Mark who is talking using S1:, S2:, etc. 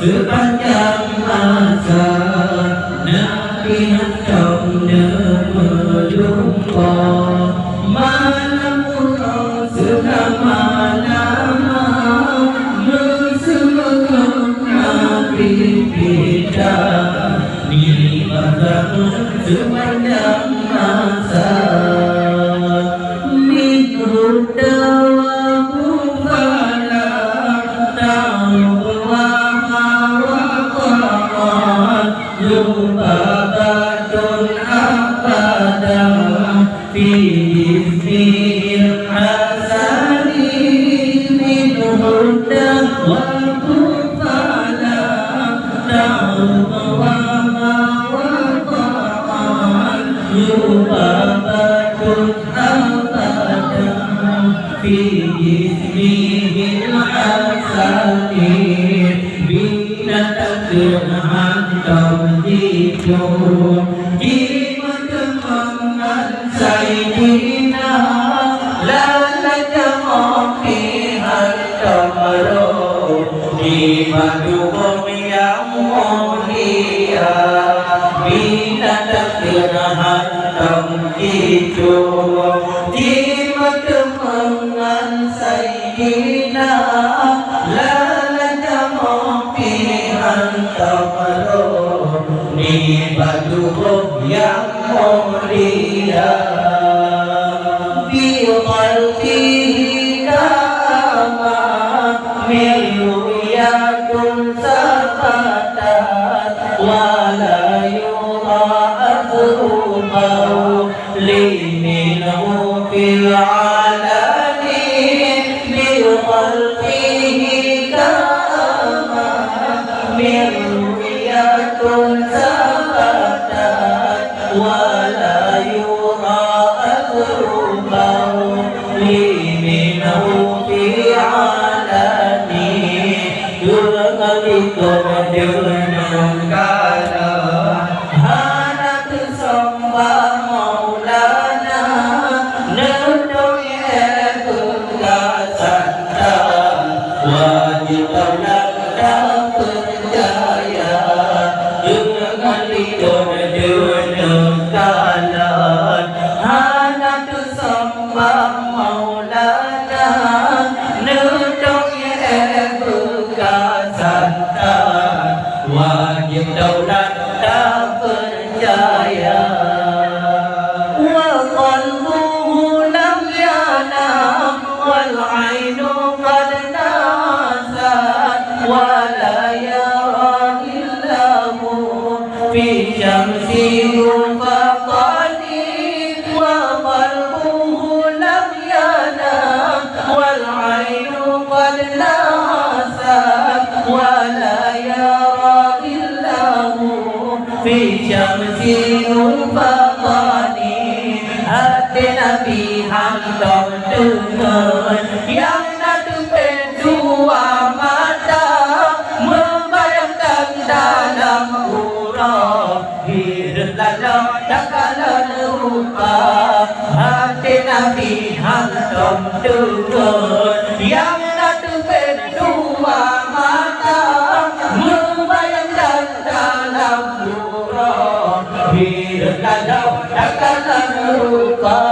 S1: Sepanjang masa Nabi hendak berjumpa malam pula selama-lama Bersama Nabi kita Di masa sepanjang masa Minum dawamu falah Ta'u Babatun abadah fi ismil hasani min huda wa kufala ta'uwa wa qa'an babatun abadah fi ismil hasani bina takdirhan Hijau di pertemuan Sayyidina lala jamopi hantamaro di madhubum yang mulia bina takdir hantam hijau di pertemuan Sayyidina lala jamopi hantamaro Ni badruh yang mulia Bi qalbihi kama Miluyatun sabatat Wala yura azruqahu Liminhu fil alani Bi qalbihi kama Miluyatun ولا يرى أثره لمنه في عالمي يرغبكم دون كلا هانت سمى مولانا ندعي كل سنة واجب لك percaya dengan lidon kalan anak sembah maulana nuduki bekasatan wajib daulat tak percaya wa qalbuhu lam yanam wal ainu qad nasat wa la yara illahu fi syamsi في شمس الفقاني hati Nabi hantam dengan yang nadu pendua mata membayangkan dalam huruf hidup dalam takalan rupa hati Nabi hantam dengan yang nadu pendua mata membayangkan dalam hidup dalam takalan rupa